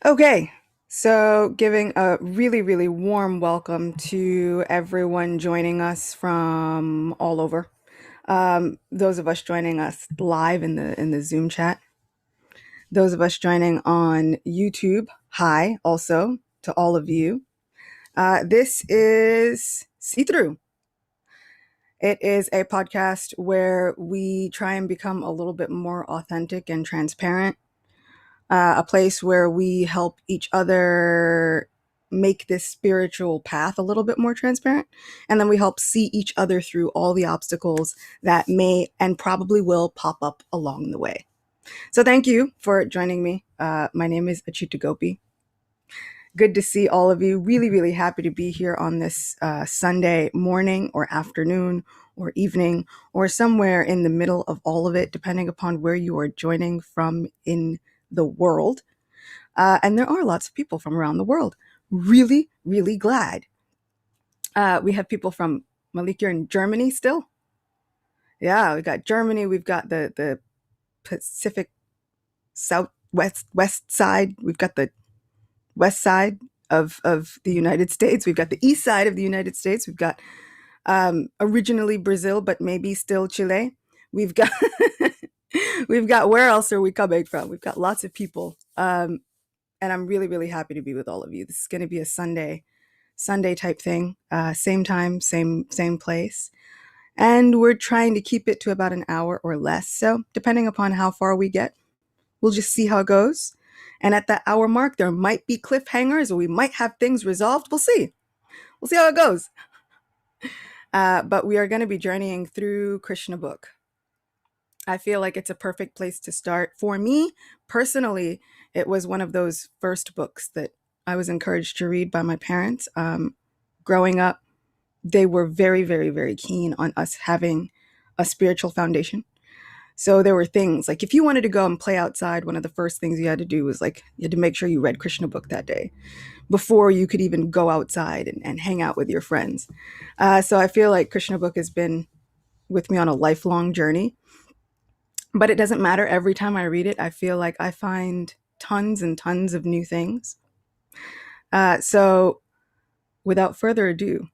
Okay, so giving a really, really warm welcome to everyone joining us from all over. Those of us joining us live in the Zoom chat. Those of us joining on YouTube. Hi, also to all of you. This is See Through. It is a podcast where we try and become a little bit more authentic and transparent, a place where we help each other make this spiritual path a little bit more transparent. And then we help see each other through all the obstacles that may and probably will pop up along the way. So thank you for joining me. My name is Achita Gopi. Good to see all of you. Really, really happy to be here on this Sunday morning or afternoon or evening or somewhere in the middle of all of it, depending upon where you are joining from in the world. And there are lots of people from around the world. Really, really glad. We have people from Malik, you're in Germany still? Yeah, we got Germany. We've got the Pacific Southwest West side. We've got the west side of the United States. We've got the east side of the United States. We've got originally Brazil, but maybe still Chile. We've got we've got where else are we coming from? We've got lots of people. And I'm really, really happy to be with all of you. This is going to be a Sunday type thing. Same time, same place. And we're trying to keep it to about an hour or less. So depending upon how far we get, we'll just see how it goes. And at that hour mark, there might be cliffhangers or we might have things resolved. We'll see. We'll see how it goes. But we are going to be journeying through Krishna book. I feel like it's a perfect place to start. For me, personally, it was one of those first books that I was encouraged to read by my parents. Growing up, they were very, very, very keen on us having a spiritual foundation. So there were things like if you wanted to go and play outside, one of the first things you had to do was like you had to make sure you read Krishna book that day before you could even go outside and hang out with your friends. So I feel like Krishna book has been with me on a lifelong journey. But it doesn't matter. Every time I read it, I feel like I find tons and tons of new things. So without further ado,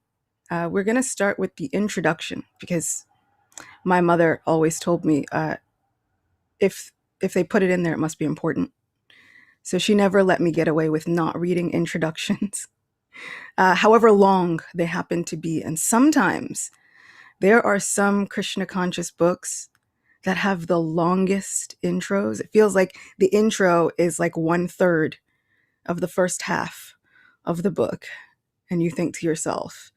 we're going to start with the introduction because my mother always told me if they put it in there, it must be important. So she never let me get away with not reading introductions, however long they happen to be. And sometimes there are some Krishna conscious books that have the longest intros. It feels like the intro is like 1/3 of the first half of the book. And you think to yourself,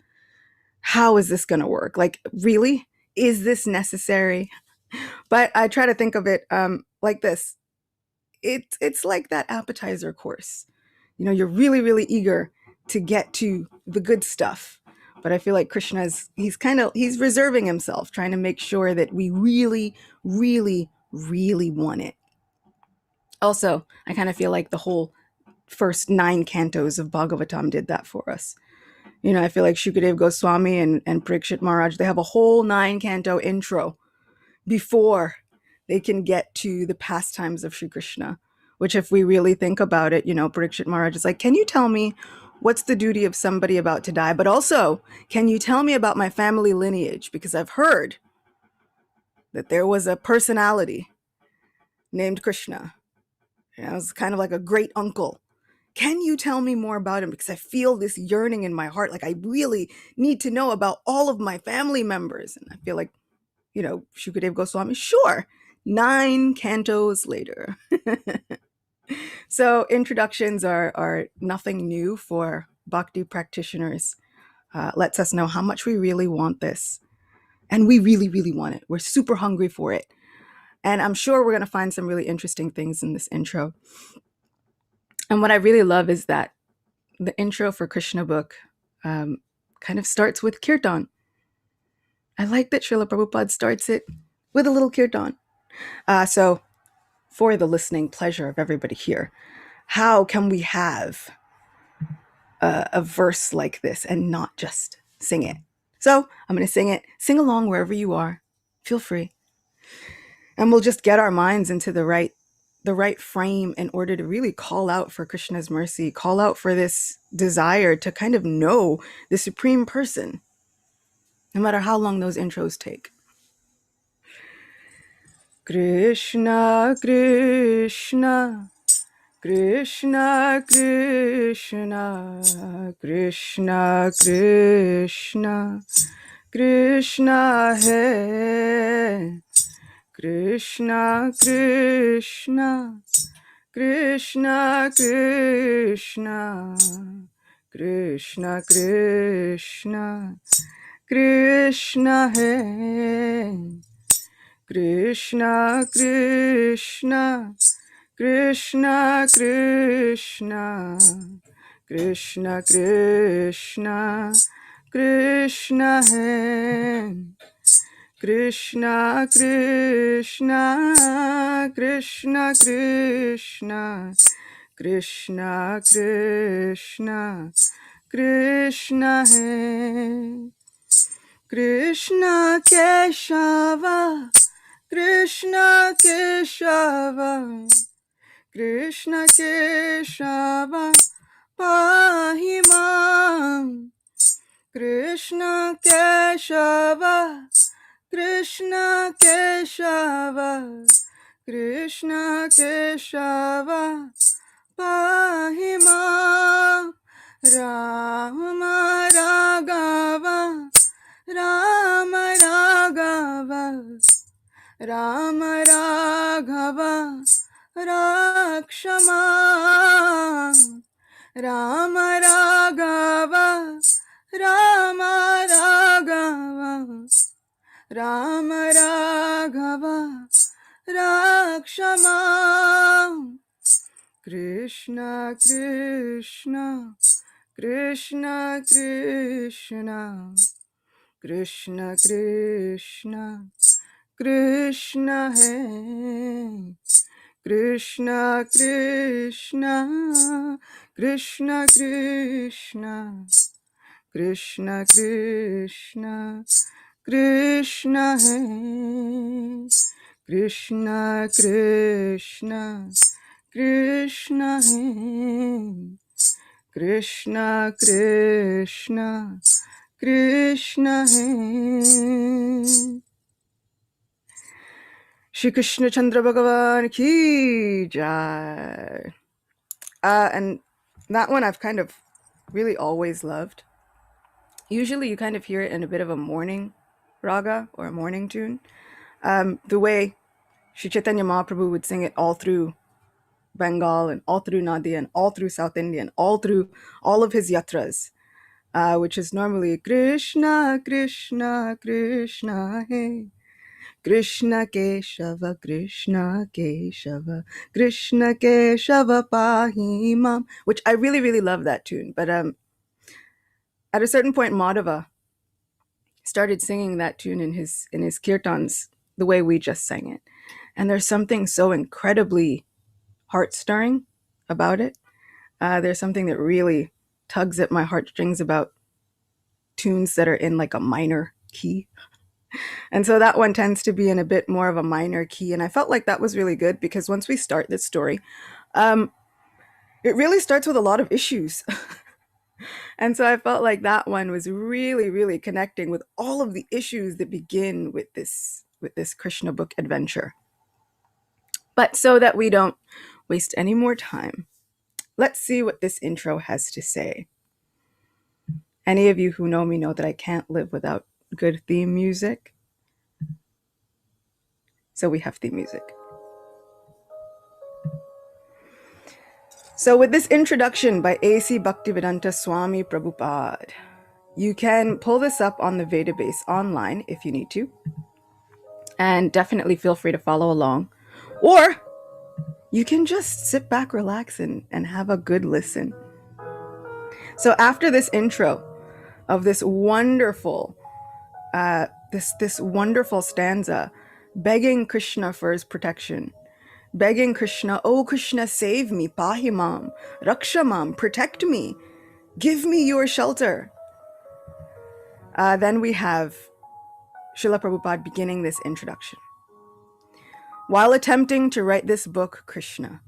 how is this going to work? Like, really? Is this necessary? But I try to think of it like this. It's like that appetizer course. You know, you're really, really eager to get to the good stuff. But I feel like he's reserving himself, trying to make sure that we really, really, really want it. Also, I kind of feel like the whole first 9 cantos of Bhagavatam did that for us. You know, I feel like Shukadev Goswami and Parikshit Maharaj, they have a whole 9 canto intro before they can get to the pastimes of Sri Krishna, which if we really think about it, you know, Parikshit Maharaj is like, can you tell me what's the duty of somebody about to die? But also, can you tell me about my family lineage? Because I've heard that there was a personality named Krishna. You know, it was kind of like a great uncle. Can you tell me more about him? Because I feel this yearning in my heart. Like I really need to know about all of my family members. And I feel like, you know, Shukadev Goswami, sure. 9 cantos later. So introductions are nothing new for bhakti practitioners. Lets us know how much we really want this. And we really, really want it. We're super hungry for it. And I'm sure we're going to find some really interesting things in this intro. And what I really love is that the intro for Krishna book kind of starts with Kirtan. I like that Srila Prabhupada starts it with a little Kirtan. So for the listening pleasure of everybody here, how can we have a verse like this and not just sing it? So I'm going to sing it. Sing along wherever you are. Feel free. And we'll just get our minds into the right the right frame in order to really call out for Krishna's mercy, call out for this desire to kind of know the Supreme Person, no matter how long those intros take. Krishna, Krishna, Krishna, Krishna, Krishna, Krishna, Krishna hai. Krishna, Krishna, Krishna, Krishna, Krishna, Krishna, Krishna hai. Krishna, Krishna, Krishna, Krishna, Krishna, Krishna, Krishna hai. Krishna, Krishna, Krishna, Krishna, Krishna, Krishna, Krishna hai. Krishna Keshava, Krishna Keshava, Krishna Keshava, Pahimam. Krishna Keshava, Krishna Keshava, Krishna Keshava, Pahimam. Rama Raghava, Rama Raghava, Rama Raghava, Rakshama. Rama Raghava, Rama Raghava, Rama Raghava, Rakshama. Krishna, Krishna, Krishna, Krishna, Krishna, Krishna, Krishna hai. Krishna, Krishna, Krishna, Krishna, Krishna, Krishna, Krishna hai. Krishna, Krishna, Krishna hai. Krishna, Krishna, Krishna hai. Shri Krishna Chandra Bhagavan ki jai. And that one I've kind of really always loved. Usually you kind of hear it in a bit of a morning raga or a morning tune. The way Shri Chaitanya Mahaprabhu would sing it all through Bengal and all through Nadia and all through South India and all through all of his yatras, which is normally Krishna, Krishna, Krishna, hey. Krishna Keshava, Krishna Keshava, Krishna Keshava Pahimam, which I really, really love that tune. But at a certain point, Madhava started singing that tune in his kirtans the way we just sang it. And there's something so incredibly heart-stirring about it. There's something that really tugs at my heartstrings about tunes that are in like a minor key. And so that one tends to be in a bit more of a minor key. And I felt like that was really good because once we start this story, it really starts with a lot of issues. And so I felt like that one was really, really connecting with all of the issues that begin with this Krishna book adventure. But so that we don't waste any more time, let's see what this intro has to say. Any of you who know me know that I can't live without good theme music. So we have theme music. So with this introduction by A.C. Bhaktivedanta Swami Prabhupada, you can pull this up on the Vedabase online if you need to. And definitely feel free to follow along. Or you can just sit back, relax, and have a good listen. So after this intro of this wonderful this wonderful stanza begging Krishna for his protection, begging Krishna, oh Krishna, save me, pahimam, rakshamam, protect me, give me your shelter. Then we have Srila Prabhupada beginning this introduction. While attempting to write this book, Krishna,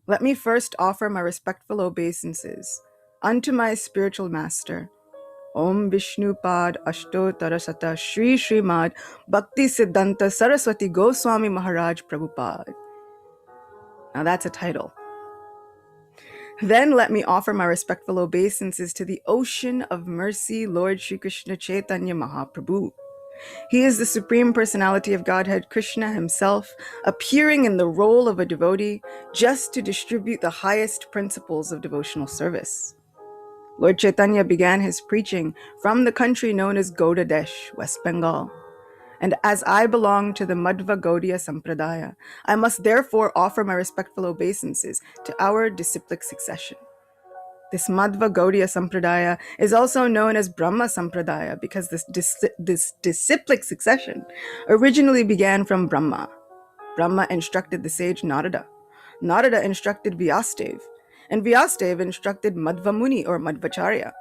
let me first offer my respectful obeisances unto my spiritual master, Om Vishnupad Ashtotarasata Shri Srimad Bhakti Siddhanta Saraswati Goswami Maharaj Prabhupada. Now that's a title. Then let me offer my respectful obeisances to the ocean of mercy, Lord Shri Krishna Chaitanya Mahaprabhu. He is the Supreme Personality of Godhead, Krishna himself, appearing in the role of a devotee just to distribute the highest principles of devotional service. Lord Chaitanya began his preaching from the country known as Gauda Desh, West Bengal. And as I belong to the Madhva Gaudiya Sampradaya, I must therefore offer my respectful obeisances to our disciplic succession. This Madhva Gaudiya Sampradaya is also known as Brahma Sampradaya because this disciplic succession originally began from Brahma. Brahma instructed the sage Narada. Narada instructed Vyastev, and Vyastev instructed Madhva Muni or Madhvacharya.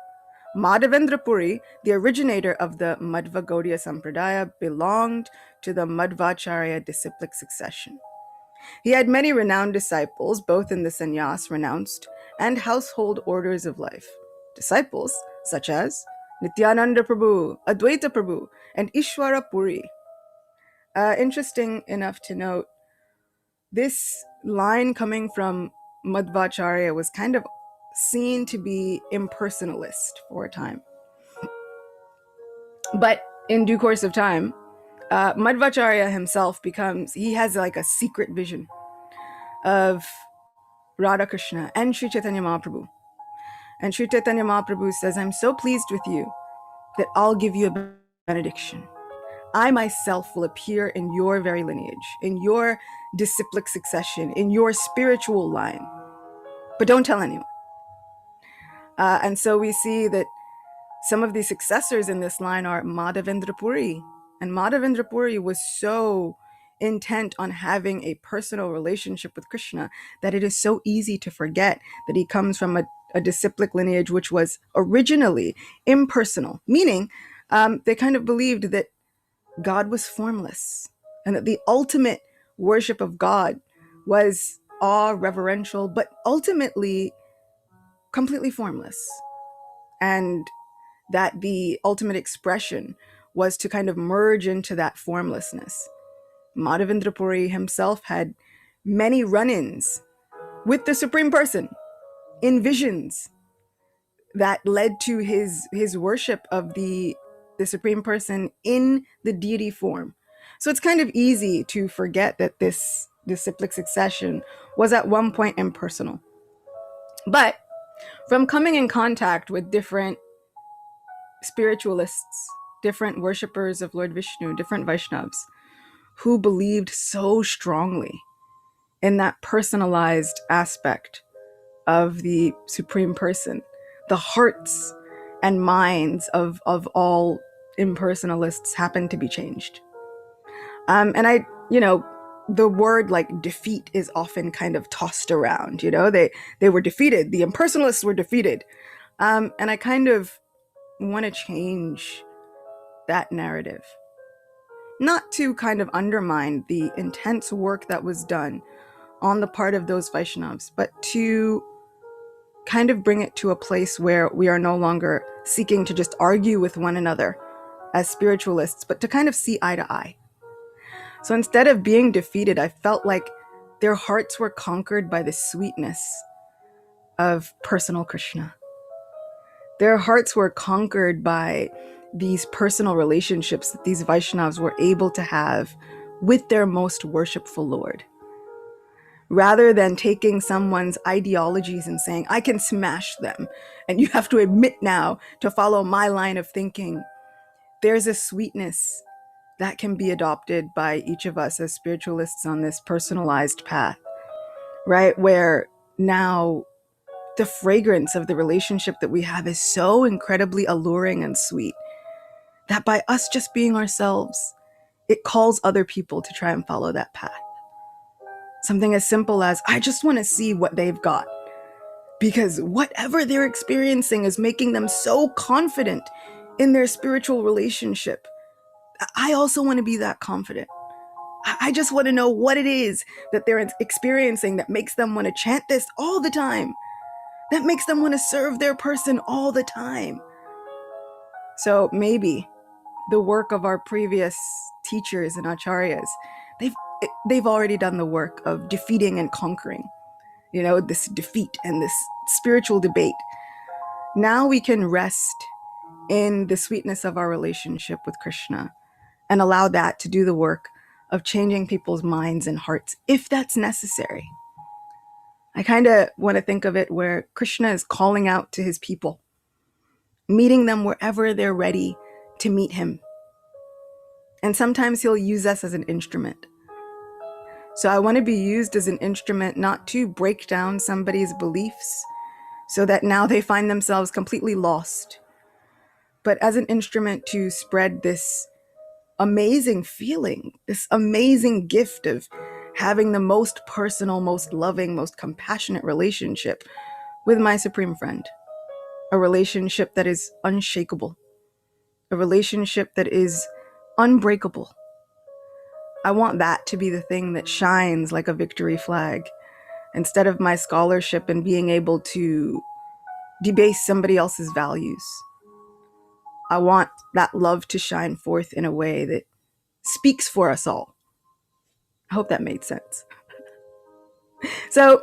Madhavendra Puri, the originator of the Madhva Gaudiya Sampradaya, belonged to the Madhvacharya disciplic succession. He had many renowned disciples, both in the sannyas renounced and household orders of life. Disciples such as Nityananda Prabhu, Advaita Prabhu, and Ishwara Puri. Interesting enough to note, this line coming from Madhvacharya was kind of seen to be impersonalist for a time. But in due course of time, Madhvacharya himself he has like a secret vision of Radha Krishna and Sri Chaitanya Mahaprabhu. And Sri Chaitanya Mahaprabhu says, I'm so pleased with you that I'll give you a benediction. I myself will appear in your very lineage, in your disciplic succession, in your spiritual line. But don't tell anyone. And so we see that some of the successors in this line are Madhavendra Puri. And Madhavendra Puri was so intent on having a personal relationship with Krishna that it is so easy to forget that he comes from a disciplic lineage which was originally impersonal, meaning they kind of believed that God was formless and that the ultimate worship of God was awe-reverential, but ultimately completely formless. And that the ultimate expression was to kind of merge into that formlessness. Madhavendra Puri himself had many run-ins with the Supreme Person in visions that led to his worship of the Supreme Person in the deity form. So it's kind of easy to forget that this disciplic succession was at one point impersonal. But from coming in contact with different spiritualists, different worshippers of Lord Vishnu, different Vaishnavas, who believed so strongly in that personalized aspect of the Supreme Person, the hearts and minds of all impersonalists happened to be changed. And the word like defeat is often kind of tossed around, they were defeated, the impersonalists were defeated. And I kind of want to change that narrative. Not to kind of undermine the intense work that was done on the part of those Vaishnavas, but to kind of bring it to a place where we are no longer seeking to just argue with one another as spiritualists, but to kind of see eye to eye. So instead of being defeated, I felt like their hearts were conquered by the sweetness of personal Krishna. Their hearts were conquered by these personal relationships that these Vaishnavas were able to have with their most worshipful Lord. Rather than taking someone's ideologies and saying, I can smash them, and you have to admit now to follow my line of thinking, there's a sweetness that can be adopted by each of us as spiritualists on this personalized path, right? Where now the fragrance of the relationship that we have is so incredibly alluring and sweet that by us just being ourselves, it calls other people to try and follow that path. Something as simple as, I just want to see what they've got, because whatever they're experiencing is making them so confident in their spiritual relationship. I also want to be that confident. I just want to know what it is that they're experiencing that makes them want to chant this all the time, that makes them want to serve their person all the time. So maybe the work of our previous teachers and acharyas, they've already done the work of defeating and conquering, this defeat and this spiritual debate. Now we can rest in the sweetness of our relationship with Krishna and allow that to do the work of changing people's minds and hearts, if that's necessary. I kind of want to think of it where Krishna is calling out to his people, meeting them wherever they're ready to meet him. And sometimes he'll use us as an instrument. So I want to be used as an instrument not to break down somebody's beliefs so that now they find themselves completely lost, but as an instrument to spread this amazing feeling, this amazing gift of having the most personal, most loving, most compassionate relationship with my supreme friend. A relationship that is unshakable. A relationship that is unbreakable. I want that to be the thing that shines like a victory flag, instead of my scholarship and being able to debase somebody else's values. I want that love to shine forth in a way that speaks for us all. I hope that made sense. So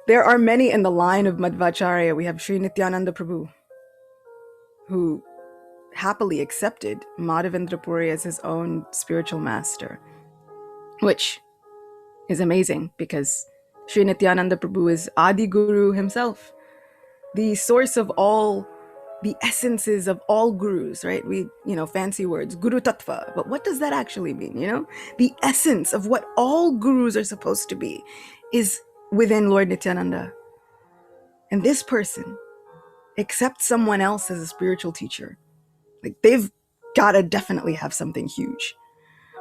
there are many in the line of Madhvacharya. We have Sri Nityananda Prabhu, who happily accepted Madhavendra Puri as his own spiritual master, which is amazing because Sri Nityananda Prabhu is Adi Guru himself, the source of all the essences of all gurus, right? We, fancy words, Guru Tattva, but what does that actually mean, The essence of what all gurus are supposed to be is within Lord Nityananda. And this person accepts someone else as a spiritual teacher. Like, they've got to definitely have something huge.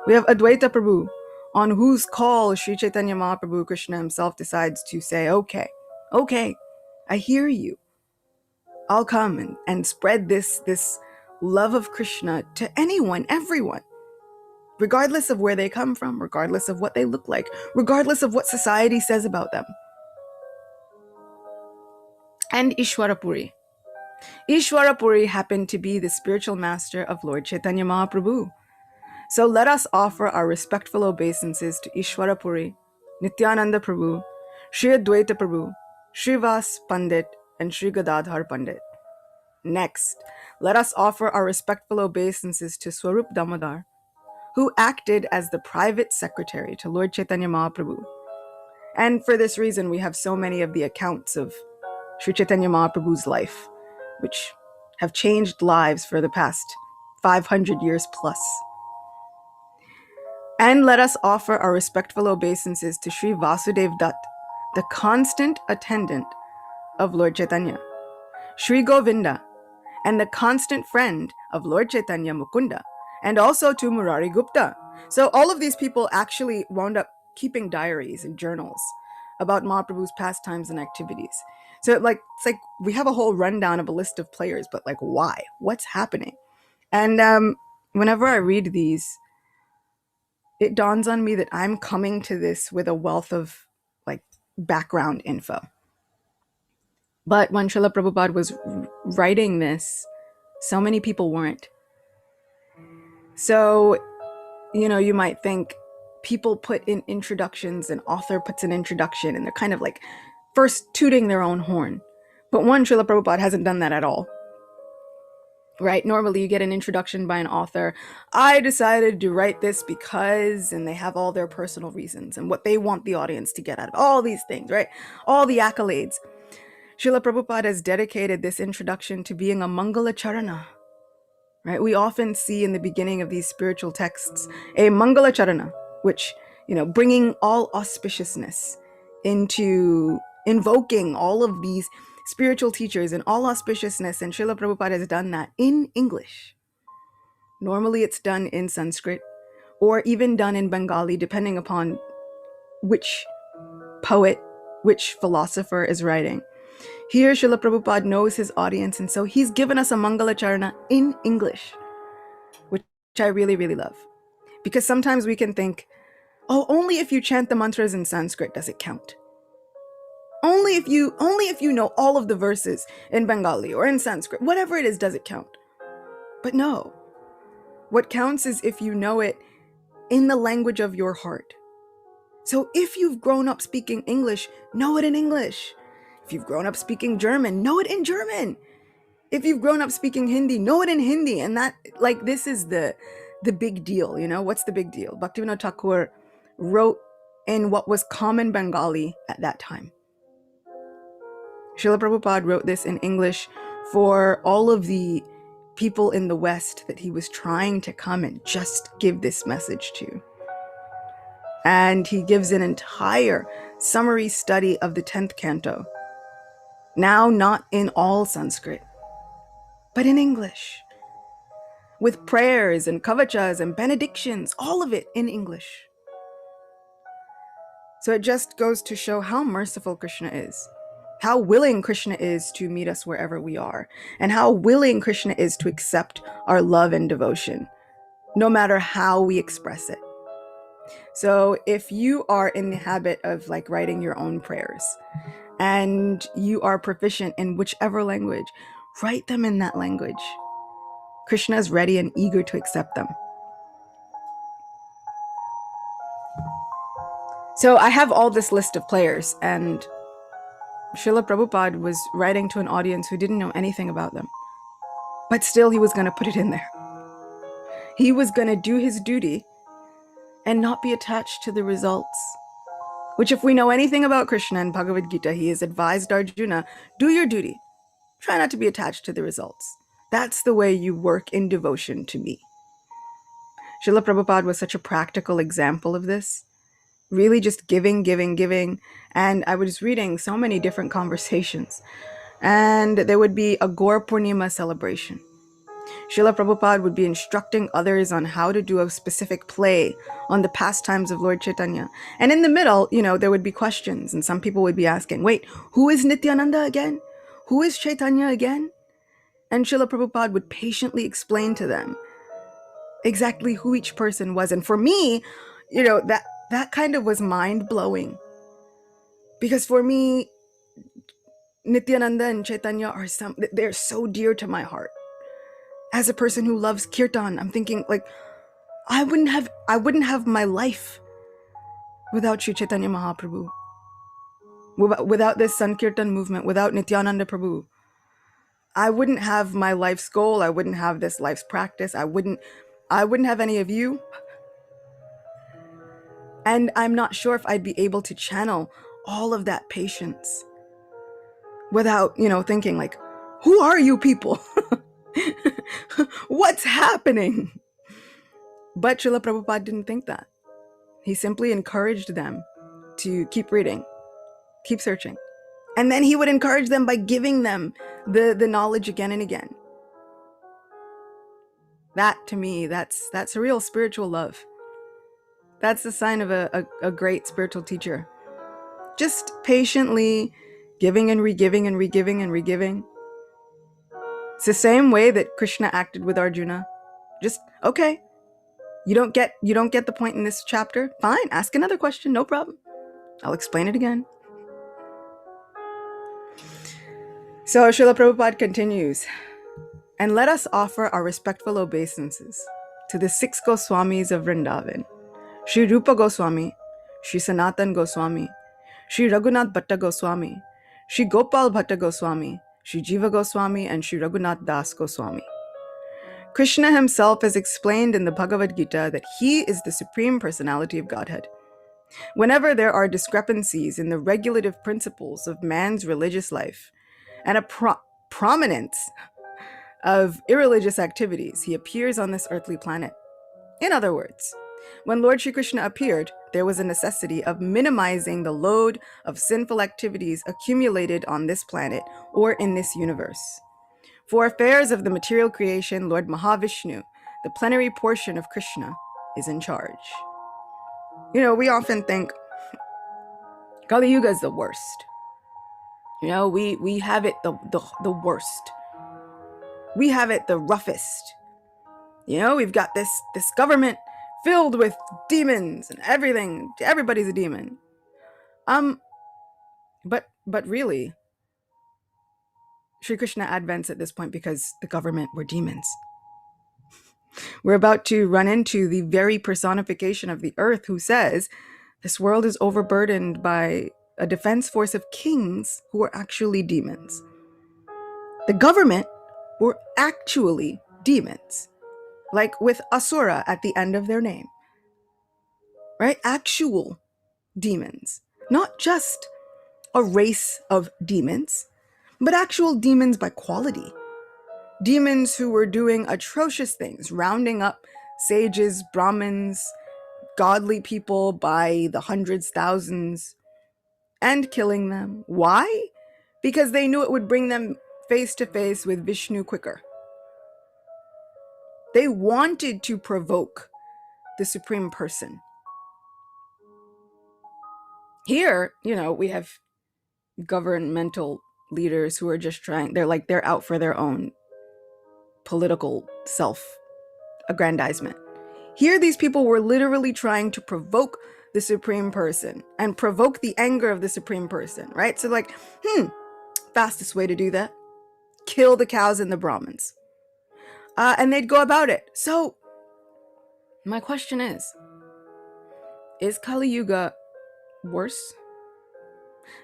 We have Advaita Prabhu, on whose call Sri Chaitanya Mahaprabhu, Krishna himself, decides to say, okay, I hear you. I'll come and spread this love of Krishna to anyone, everyone, regardless of where they come from, regardless of what they look like, regardless of what society says about them. And Ishwarapuri. Ishwarapuri happened to be the spiritual master of Lord Chaitanya Mahaprabhu. So let us offer our respectful obeisances to Ishwarapuri, Nityananda Prabhu, Sri Advaita Prabhu, Srivas Pandit, and Sri Gadadhar Pandit. Next, let us offer our respectful obeisances to Swarup Damodar, who acted as the private secretary to Lord Chaitanya Mahaprabhu. And for this reason, we have so many of the accounts of Sri Chaitanya Mahaprabhu's life, which have changed lives for the past 500 years plus. And let us offer our respectful obeisances to Sri Vasudev Dutt, the constant attendant of Lord Chaitanya, Sri Govinda, and the constant friend of Lord Chaitanya Mukunda, and also to Murari Gupta. So all of these people actually wound up keeping diaries and journals about Mahaprabhu's pastimes and activities. So it's like we have a whole rundown of a list of players, but why? What's happening? And whenever I read these, it dawns on me that I'm coming to this with a wealth of background info. But when Srila Prabhupada was writing this, so many people weren't. So, you might think people put in introductions, an author puts an introduction, and they're kind of first tooting their own horn. But Srila Prabhupada hasn't done that at all. Right? Normally you get an introduction by an author. I decided to write this because, and they have all their personal reasons and what they want the audience to get out of all these things, right? All the accolades. Srila Prabhupada has dedicated this introduction to being a Mangala Charana. Right? We often see in the beginning of these spiritual texts a Mangala Charana, which, bringing all auspiciousness into invoking all of these spiritual teachers and all auspiciousness, and Srila Prabhupada has done that in English. Normally it's done in Sanskrit or even done in Bengali, depending upon which poet, which philosopher is writing. Here, Srila Prabhupada knows his audience, and so he's given us a Mangala Charana in English, which I really, really love. Because sometimes we can think, Oh, only if you chant the mantras in Sanskrit does it count. Only if you know all of the verses in Bengali or in Sanskrit, whatever it is, does it count. But no. What counts is if you know it in the language of your heart. So if you've grown up speaking English, know it in English. If you've grown up speaking German, know it in German. If you've grown up speaking Hindi, know it in Hindi. And that, like, this is the big deal, you know? What's the big deal? Bhaktivinoda Thakur wrote in what was common Bengali at that time. Srila Prabhupada wrote this in English for all of the people in the West that he was trying to come and just give this message to. And he gives an entire summary study of the 10th canto. Now not in all Sanskrit, but in English. With prayers and kavachas and benedictions, all of it in English. So it just goes to show how merciful Krishna is, how willing Krishna is to meet us wherever we are, and how willing Krishna is to accept our love and devotion, no matter how we express it. So if you are in the habit of like writing your own prayers and you are proficient in whichever language, write them in that language. Krishna is ready and eager to accept them. So I have all this list of players, and Srila Prabhupada was writing to an audience who didn't know anything about them. But still he was going to put it in there. He was going to do his duty and not be attached to the results. Which, if we know anything about Krishna and Bhagavad Gita, he has advised Arjuna, do your duty. Try not to be attached to the results. That's the way you work in devotion to me. Srila Prabhupada was such a practical example of this. Really just giving. And I was reading so many different conversations. And there would be a Gaur Purnima celebration. Srila Prabhupada would be instructing others on how to do a specific play on the pastimes of Lord Chaitanya. And in the middle, you know, there would be questions, and some people would be asking, wait, who is Nityananda again? Who is Chaitanya again? And Srila Prabhupada would patiently explain to them exactly who each person was. And for me, you know, that kind of was mind-blowing. Because for me, Nityananda and Chaitanya they're so dear to my heart. As a person who loves Kirtan, I'm thinking, like, I wouldn't have my life without Sri Chaitanya Mahaprabhu. Without this Sankirtan movement, without Nityananda Prabhu. I wouldn't have my life's goal. I wouldn't have this life's practice. I wouldn't have any of you. And I'm not sure if I'd be able to channel all of that patience without, you know, thinking like, who are you people? What's happening? But Srila Prabhupada didn't think that. He simply encouraged them to keep reading, keep searching. And then he would encourage them by giving them the knowledge again and again. That, to me, that's a real spiritual love. That's the sign of a great spiritual teacher. Just patiently giving and regiving and regiving and regiving. It's the same way that Krishna acted with Arjuna. Just, okay, you don't get the point in this chapter? Fine, ask another question, no problem. I'll explain it again. So Srila Prabhupada continues, and let us offer our respectful obeisances to the 6 Goswamis of Vrindavan, Sri Rupa Goswami, Sri Sanatan Goswami, Sri Raghunath Bhatta Goswami, Sri Gopal Bhatta Goswami, Sri Jiva Goswami, and Sri Raghunath Das Goswami. Krishna himself has explained in the Bhagavad Gita that he is the Supreme Personality of Godhead. Whenever there are discrepancies in the regulative principles of man's religious life and a prominence of irreligious activities, he appears on this earthly planet. In other words, when Lord Shri Krishna appeared, there was a necessity of minimizing the load of sinful activities accumulated on this planet or in this universe. For affairs of the material creation, Lord Mahavishnu, the plenary portion of Krishna, is in charge. You know, we often think Kali Yuga is the worst. You know, we have it the worst. We have it the roughest. You know, we've got this government filled with demons and everything. Everybody's a demon. But really, Sri Krishna advents at this point because the government were demons. We're about to run into the very personification of the earth who says this world is overburdened by a defense force of kings who are actually demons. The government were actually demons, like with Asura at the end of their name, right? Actual demons, not just a race of demons, but actual demons by quality. Demons who were doing atrocious things, rounding up sages, Brahmins, godly people by the hundreds, thousands, and killing them. Why? Because they knew it would bring them face to face with Vishnu quicker. They wanted to provoke the Supreme Person. Here, we have governmental leaders who are just they're out for their own political self-aggrandizement. Here, these people were literally trying to provoke the Supreme Person and provoke the anger of the Supreme Person, right? So fastest way to do that, kill the cows and the Brahmins. And they'd go about it. So my question is Kali Yuga worse?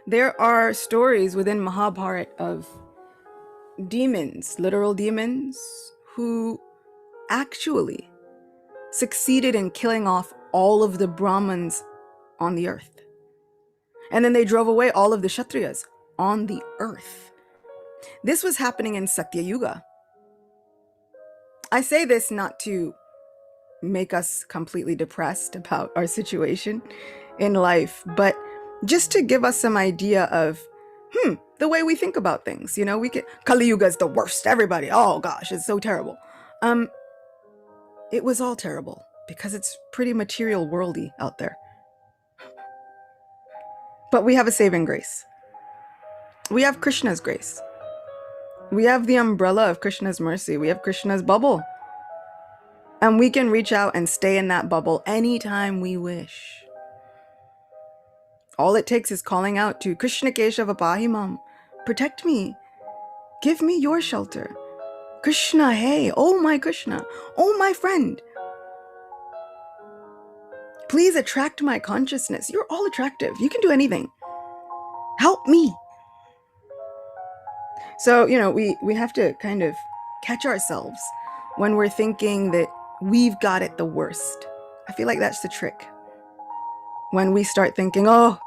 There are stories within Mahabharata of demons, literal demons, who actually succeeded in killing off all of the Brahmins on the earth. And then they drove away all of the Kshatriyas on the earth. This was happening in Satya Yuga. I say this not to make us completely depressed about our situation in life, but just to give us some idea of the way we think about things. Kali Yuga is the worst. Everybody, oh gosh, it's so terrible. It was all terrible because it's pretty material worldy out there. But we have a saving grace. We have Krishna's grace. We have the umbrella of Krishna's mercy. We have Krishna's bubble. And we can reach out and stay in that bubble anytime we wish. All it takes is calling out to Krishna Keshava Pahimam. Protect me. Give me your shelter. Krishna, hey, oh my Krishna, oh my friend. Please attract my consciousness. You're all attractive. You can do anything. Help me. So, we have to kind of catch ourselves when we're thinking that we've got it the worst. I feel like that's the trick. When we start thinking, oh,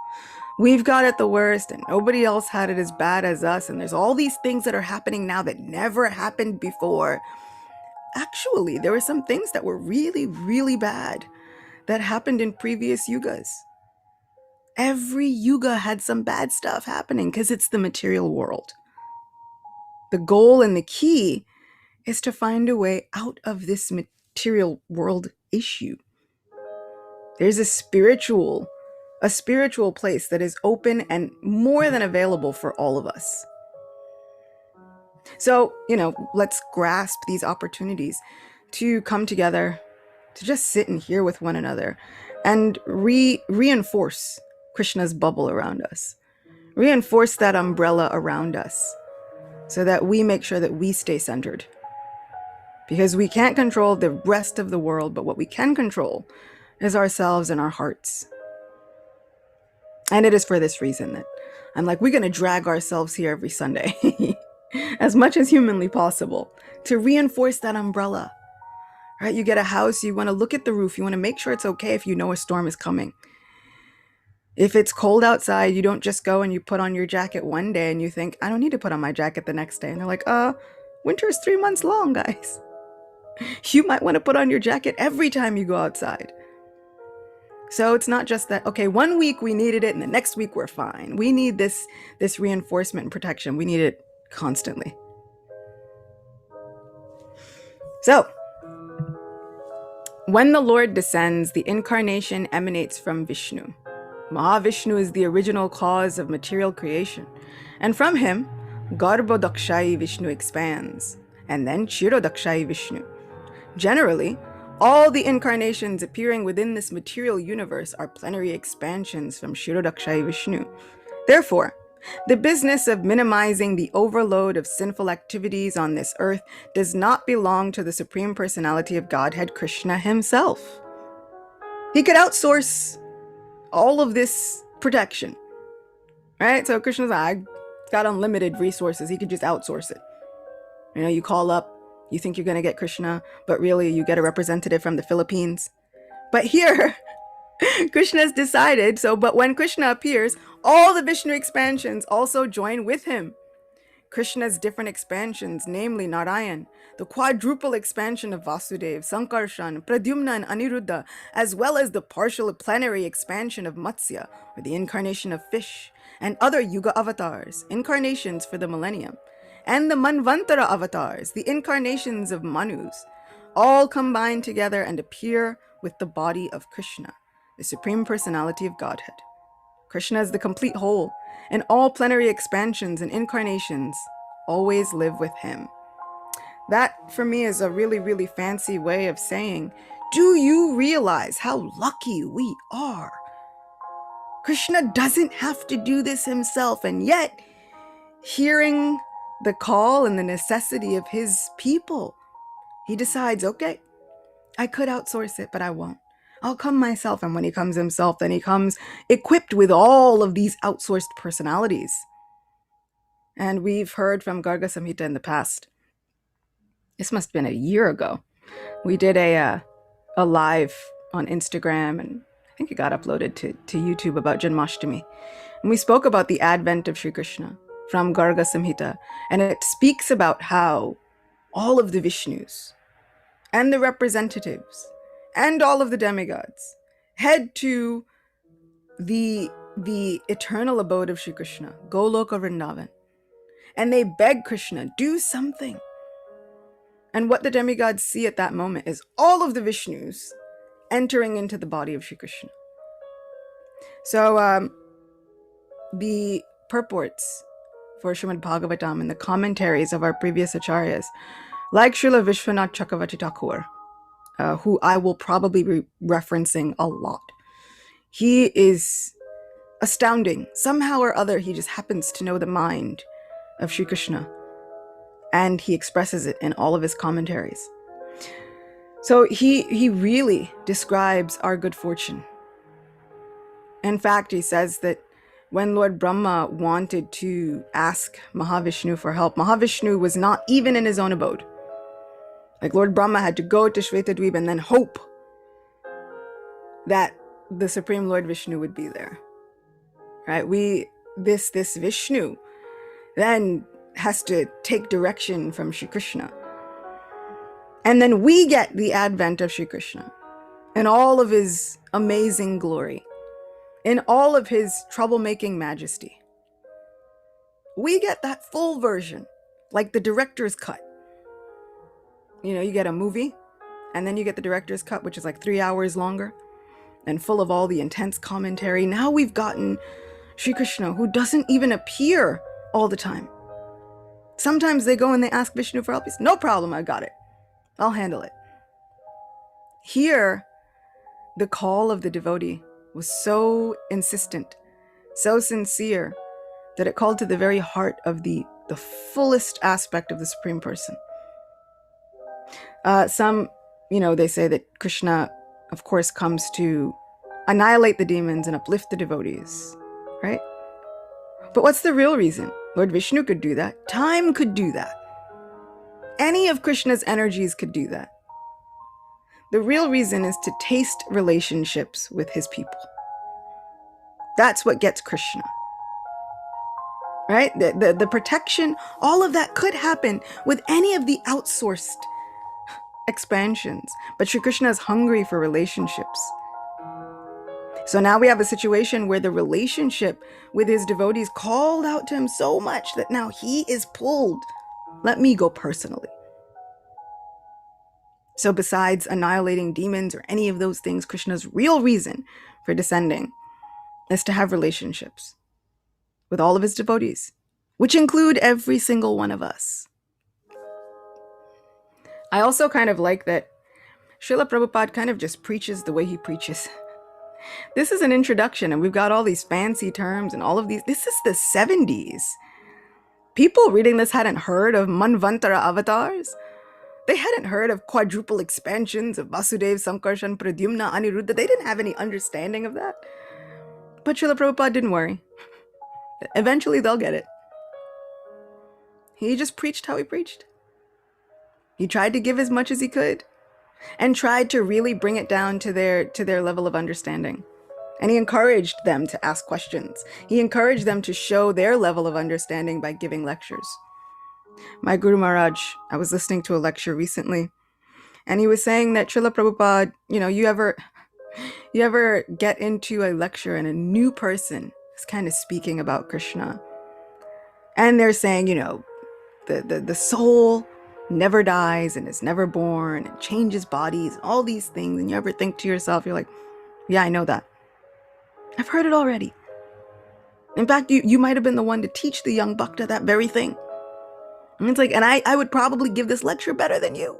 we've got it the worst and nobody else had it as bad as us, and there's all these things that are happening now that never happened before. Actually, there were some things that were really, really bad that happened in previous yugas. Every yuga had some bad stuff happening because it's the material world. The goal and the key is to find a way out of this material world issue. There's a spiritual place that is open and more than available for all of us. So, let's grasp these opportunities to come together, to just sit and hear with one another and reinforce Krishna's bubble around us. Reinforce that umbrella around us so that we make sure that we stay centered. Because we can't control the rest of the world, but what we can control is ourselves and our hearts. And it is for this reason that I'm like, we're going to drag ourselves here every Sunday as much as humanly possible to reinforce that umbrella, right? You get a house, you want to look at the roof, you want to make sure it's okay if you know a storm is coming. If it's cold outside, you don't just go and you put on your jacket one day and you think, I don't need to put on my jacket the next day. And they're like, winter is 3 months long, guys. You might want to put on your jacket every time you go outside. So it's not just that, okay, 1 week we needed it and the next week we're fine. We need this reinforcement and protection. We need it constantly. So, when the Lord descends, the incarnation emanates from Vishnu. Mahavishnu is the original cause of material creation. And from him, Garbhodakshayi Vishnu expands, and then Kshirodakshayi Vishnu. Generally, All the incarnations appearing within this material universe are plenary expansions from Kshirodakshai Vishnu. Therefore, the business of minimizing the overload of sinful activities on this earth does not belong to the Supreme Personality of Godhead, Krishna himself. He could outsource all of this protection, right? So Krishna's like, I've got unlimited resources. He could just outsource it. You know, you call up, you think you're going to get Krishna, but really you get a representative from the Philippines. But here, Krishna's decided, but when Krishna appears, all the Vishnu expansions also join with him. Krishna's different expansions, namely Narayan, the quadruple expansion of Vasudev, Sankarshan, Pradyumna, and Aniruddha, as well as the partial plenary expansion of Matsya, or the incarnation of fish, and other Yuga avatars, incarnations for the millennium, and the Manvantara avatars, the incarnations of Manus, all combine together and appear with the body of Krishna, the Supreme Personality of Godhead. Krishna is the complete whole, and all plenary expansions and incarnations always live with him. That, for me, is a really, really fancy way of saying, do you realize how lucky we are? Krishna doesn't have to do this himself, and yet, hearing the call and the necessity of his people, he decides, okay, I could outsource it, but I won't. I'll come myself. And when he comes himself, then he comes equipped with all of these outsourced personalities. And we've heard from Garga Samhita in the past. This must have been a year ago. We did a live on Instagram, and I think it got uploaded to YouTube about Janmashtami. And we spoke about the advent of Sri Krishna from Garga Samhita. And it speaks about how all of the Vishnus and the representatives and all of the demigods head to the eternal abode of Sri Krishna, Goloka Vrindavan, and they beg Krishna, do something. And what the demigods see at that moment is all of the Vishnus entering into the body of Sri Krishna. So the purports for Srimad Bhagavatam and the commentaries of our previous acharyas, like Srila Vishwanath Chakravarti Thakur, who I will probably be referencing a lot. He is astounding. Somehow or other, he just happens to know the mind of Sri Krishna, and he expresses it in all of his commentaries. So he really describes our good fortune. In fact, he says that when Lord Brahma wanted to ask Mahavishnu for help, Mahavishnu was not even in his own abode. Like Lord Brahma had to go to Shvetadweep and then hope that the Supreme Lord Vishnu would be there. Right? This Vishnu then has to take direction from Sri Krishna. And then we get the advent of Sri Krishna in all of his amazing glory, in all of his troublemaking majesty. We get that full version, like the director's cut. You know, you get a movie, and then you get the director's cut, which is like 3 hours longer, and full of all the intense commentary. Now we've gotten Sri Krishna, who doesn't even appear all the time. Sometimes they go and they ask Vishnu for help. He's, no problem, I got it. I'll handle it. Here, the call of the devotee was so insistent, so sincere, that it called to the very heart of the fullest aspect of the Supreme Person. Some, they say that Krishna, of course, comes to annihilate the demons and uplift the devotees, right? But what's the real reason? Lord Vishnu could do that. Time could do that. Any of Krishna's energies could do that. The real reason is to taste relationships with his people. That's what gets Krishna. Right? The protection, all of that could happen with any of the outsourced expansions. But Sri Krishna is hungry for relationships. So now we have a situation where the relationship with his devotees called out to him so much that now he is pulled. Let me go personally. So besides annihilating demons or any of those things, Krishna's real reason for descending is to have relationships with all of his devotees, which include every single one of us. I also kind of like that Srila Prabhupada kind of just preaches the way he preaches. This is an introduction, and we've got all these fancy terms and all of these. This is the 70s. People reading this hadn't heard of Manvantara avatars. They hadn't heard of quadruple expansions of Vasudev, Sankarshan, Pradyumna, Aniruddha. They didn't have any understanding of that. But Srila Prabhupada didn't worry. Eventually they'll get it. He just preached how he preached. He tried to give as much as he could and tried to really bring it down to their level of understanding. And he encouraged them to ask questions. He encouraged them to show their level of understanding by giving lectures. My Guru Maharaj, I was listening to a lecture recently, and he was saying that Srila Prabhupada, you ever get into a lecture and a new person is kind of speaking about Krishna, and they're saying, the soul never dies and is never born and changes bodies, all these things, and you ever think to yourself, you're like, yeah, I know that. I've heard it already. In fact, you might have been the one to teach the young bhakta that very thing. And it's like, and I would probably give this lecture better than you.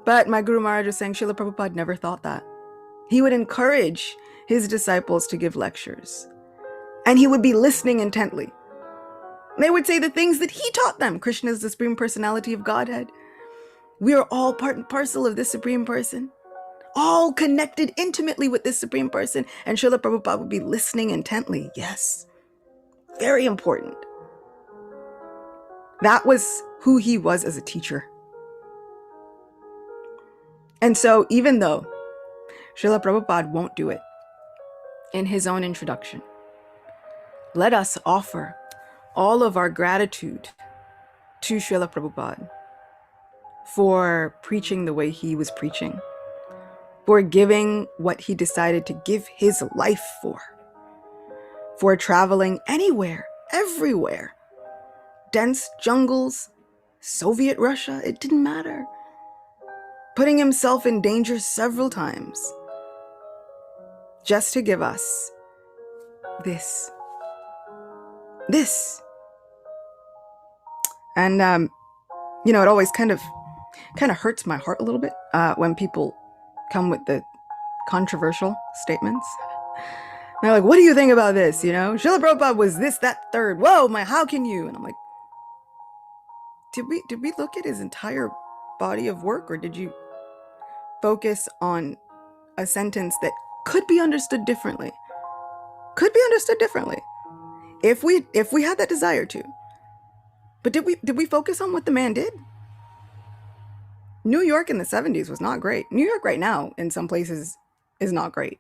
But my Guru Maharaj was saying Srila Prabhupada never thought that. He would encourage his disciples to give lectures, and he would be listening intently. They would say the things that he taught them. Krishna is the Supreme Personality of Godhead. We are all part and parcel of this Supreme Person, all connected intimately with this Supreme Person. And Srila Prabhupada would be listening intently. Yes, very important. That was who he was as a teacher. And so even though Srila Prabhupada won't do it in his own introduction, let us offer all of our gratitude to Srila Prabhupada for preaching the way he was preaching, for giving what he decided to give his life for traveling anywhere, everywhere. Dense jungles, Soviet Russia, it didn't matter. Putting himself in danger several times just to give us this. And, it always kind of hurts my heart a little bit when people come with the controversial statements. They're like, what do you think about this? Srila Prabhupada was this, that, third. Whoa, how can you? And I'm like, did we look at his entire body of work, or did you focus on a sentence that could be understood differently? If we had that desire to. But did we focus on what the man did? New York in the 70s was not great. New York right now in some places is not great.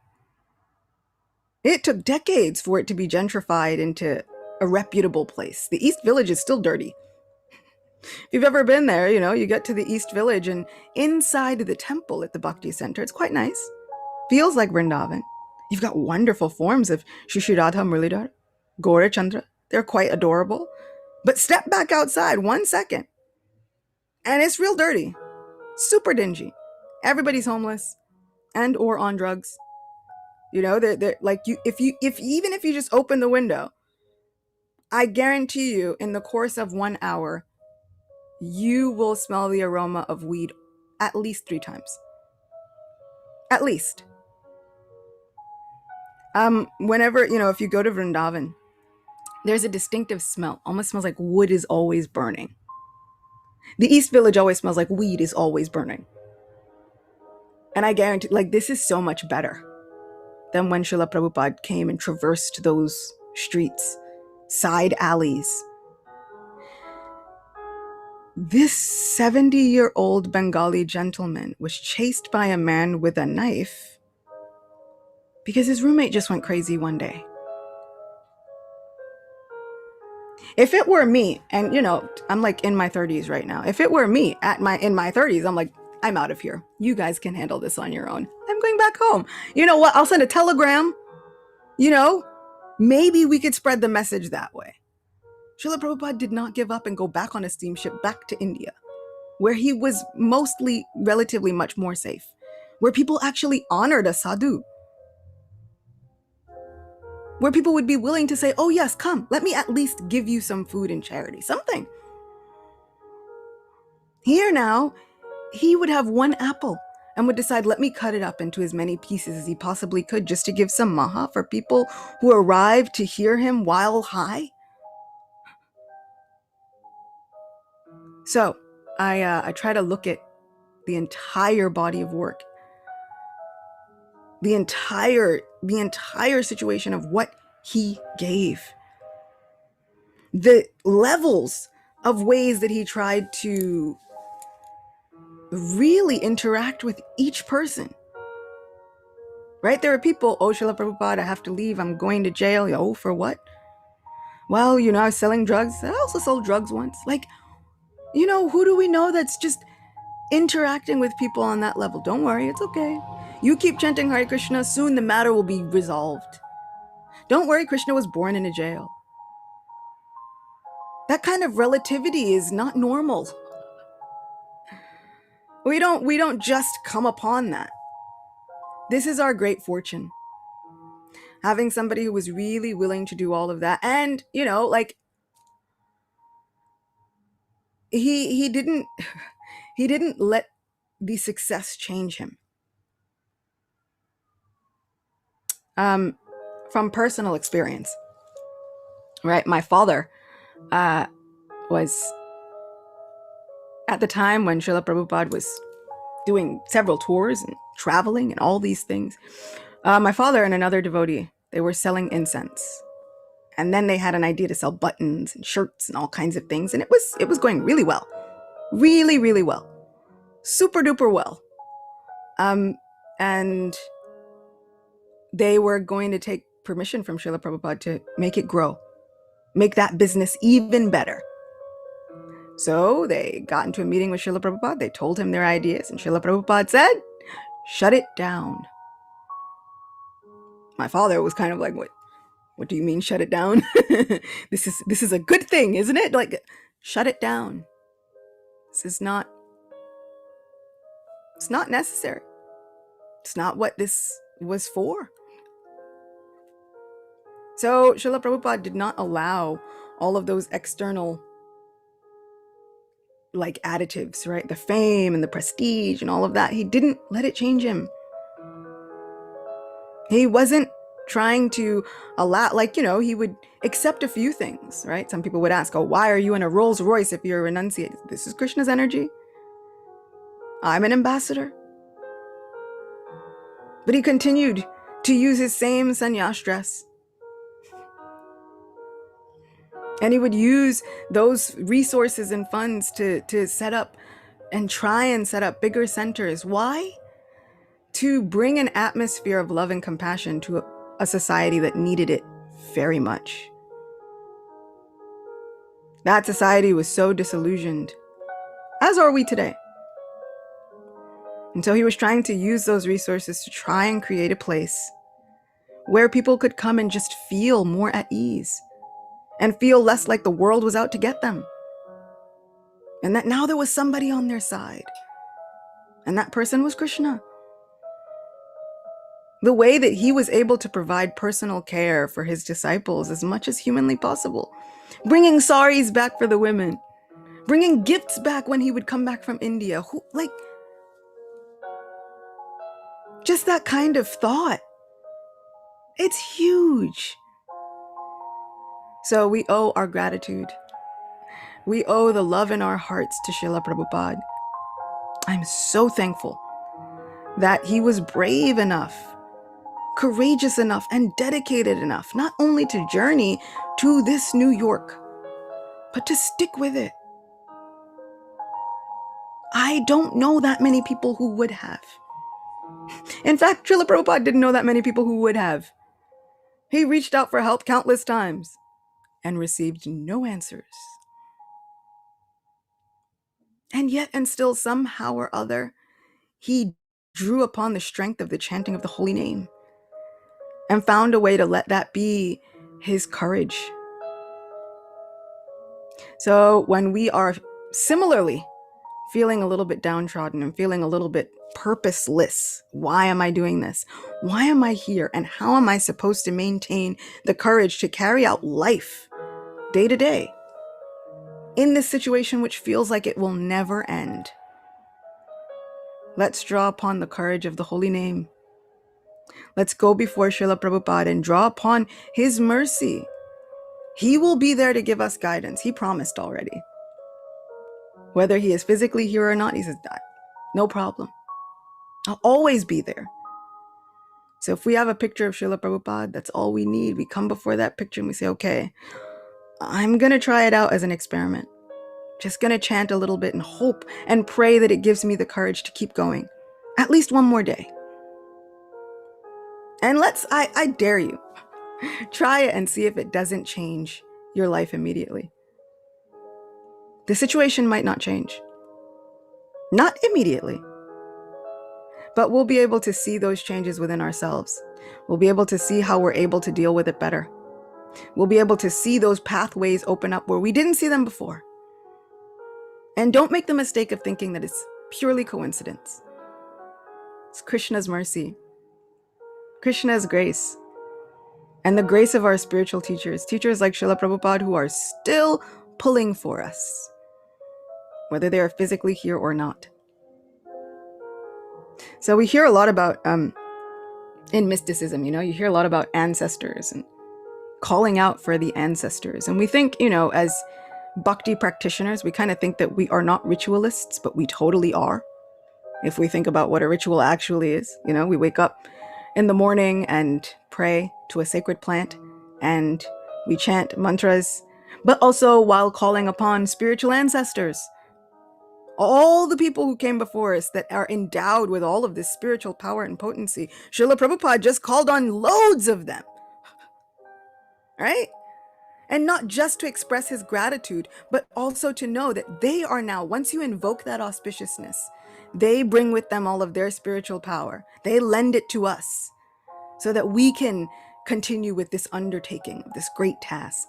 It took decades for it to be gentrified into a reputable place. The East Village is still dirty. If you've ever been there, you get to the East Village, and inside the temple at the Bhakti Center, it's quite nice. Feels like Vrindavan. You've got wonderful forms of Shri Radha Muralidhar, Gaura Chandra. They're quite adorable. But step back outside 1 second, and it's real dirty. Super dingy. Everybody's homeless and or on drugs. They're like, if you just open the window, I guarantee you in the course of 1 hour, you will smell the aroma of weed at least 3 times. At least. Whenever, if you go to Vrindavan, there's a distinctive smell. Almost smells like wood is always burning. The East Village always smells like weed is always burning. And I guarantee, this is so much better than when Srila Prabhupada came and traversed those streets, side alleys. This 70-year-old Bengali gentleman was chased by a man with a knife because his roommate just went crazy one day. If it were me, and I'm in my 30s right now. If it were me in my 30s, I'm like, I'm out of here. You guys can handle this on your own. I'm going back home. You know what? I'll send a telegram. Maybe we could spread the message that way. Srila Prabhupada did not give up and go back on a steamship back to India, where he was mostly relatively much more safe, where people actually honored a sadhu, where people would be willing to say, oh yes, come, let me at least give you some food and charity, something. Here now, he would have one apple and would decide, let me cut it up into as many pieces as he possibly could just to give some maha for people who arrived to hear him while high. So I try to look at the entire body of work, the entire situation of what he gave, the levels of ways that he tried to really interact with each person. Right? There are people, oh, Srila Prabhupada, I have to leave. I'm going to jail. Oh, for what? Well, I was selling drugs. I also sold drugs once. Like, who do we know that's just interacting with people on that level? Don't worry, it's okay. You keep chanting Hare Krishna, soon the matter will be resolved. Don't worry, Krishna was born in a jail. That kind of relativity is not normal. We don't just come upon that. This is our great fortune. Having somebody who was really willing to do all of that. And, like, he didn't let the success change him. From personal experience, right? My father was, at the time when Srila Prabhupada was doing several tours and traveling and all these things, my father and another devotee, they were selling incense. And then they had an idea to sell buttons and shirts and all kinds of things. And it was going really well. Really, really well. Super duper well. And they were going to take permission from Srila Prabhupada to make it grow. Make that business even better. So they got into a meeting with Srila Prabhupada. They told him their ideas. And Srila Prabhupada said, shut it down. My father was kind of like, what do you mean shut it down? This is a good thing, isn't it? Like, shut it down. It's not necessary. It's not what this was for. So Srila Prabhupada did not allow all of those external like additives, right? The fame and the prestige and all of that. He didn't let it change him. He wasn't trying to allow, like, he would accept a few things, right? Some people would ask, oh, why are you in a Rolls Royce if you're a renunciate? This is Krishna's energy. I'm an ambassador. But he continued to use his same sannyas dress. And he would use those resources and funds to set up and try and set up bigger centers. Why? To bring an atmosphere of love and compassion to a society that needed it very much. That society was so disillusioned, as are we today. And so he was trying to use those resources to try and create a place where people could come and just feel more at ease and feel less like the world was out to get them. And that now there was somebody on their side. And that person was Krishna. The way that he was able to provide personal care for his disciples as much as humanly possible. Bringing saris back for the women. Bringing gifts back when he would come back from India. Just that kind of thought. It's huge. So we owe our gratitude. We owe the love in our hearts to Srila Prabhupada. I'm so thankful that he was brave enough, courageous enough, and dedicated enough, not only to journey to this New York, but to stick with it. I don't know that many people who would have. In fact, Srila Prabhupada didn't know that many people who would have. He reached out for help countless times and received no answers. And yet, and still, somehow or other, he drew upon the strength of the chanting of the holy name and found a way to let that be his courage. So when we are similarly feeling a little bit downtrodden and feeling a little bit purposeless, why am I doing this? Why am I here? And how am I supposed to maintain the courage to carry out life day to day in this situation which feels like it will never end? Let's draw upon the courage of the holy name. Let's go before Srila Prabhupada and draw upon his mercy. He will be there to give us guidance. He promised already. Whether he is physically here or not, he says, no problem. I'll always be there. So if we have a picture of Srila Prabhupada, that's all we need. We come before that picture and we say, okay, I'm going to try it out as an experiment. Just going to chant a little bit and hope and pray that it gives me the courage to keep going. At least one more day. And I dare you, try it and see if it doesn't change your life immediately. The situation might not change. Not immediately. But we'll be able to see those changes within ourselves. We'll be able to see how we're able to deal with it better. We'll be able to see those pathways open up where we didn't see them before. And don't make the mistake of thinking that it's purely coincidence. It's Krishna's mercy. Krishna's grace. And the grace of our spiritual teachers like Srila Prabhupada, who are still pulling for us, whether they are physically here or not. So we hear a lot about, in mysticism, you hear a lot about ancestors and calling out for the ancestors. And we think, as bhakti practitioners, we kind of think that we are not ritualists, but we totally are. If we think about what a ritual actually is, we wake up in the morning and pray to a sacred plant and we chant mantras, but also while calling upon spiritual ancestors. All the people who came before us that are endowed with all of this spiritual power and potency. Srila Prabhupada just called on loads of them. Right? And not just to express his gratitude, but also to know that they are now, once you invoke that auspiciousness, they bring with them all of their spiritual power. They lend it to us so that we can continue with this undertaking, this great task.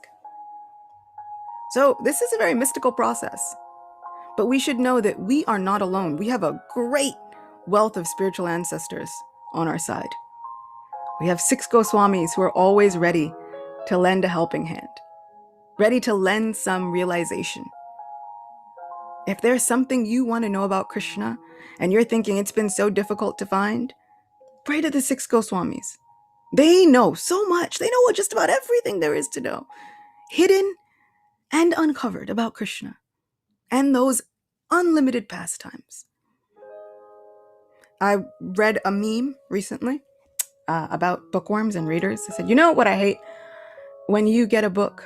So this is a very mystical process. But we should know that we are not alone. We have a great wealth of spiritual ancestors on our side. We have 6 Goswamis who are always ready to lend a helping hand, ready to lend some realization. If there's something you want to know about Krishna and you're thinking it's been so difficult to find, pray to the 6 Goswamis. They know so much. They know just about everything there is to know, hidden and uncovered about Krishna and those unlimited pastimes. I read a meme recently about bookworms and readers. I said, you know what I hate? When you get a book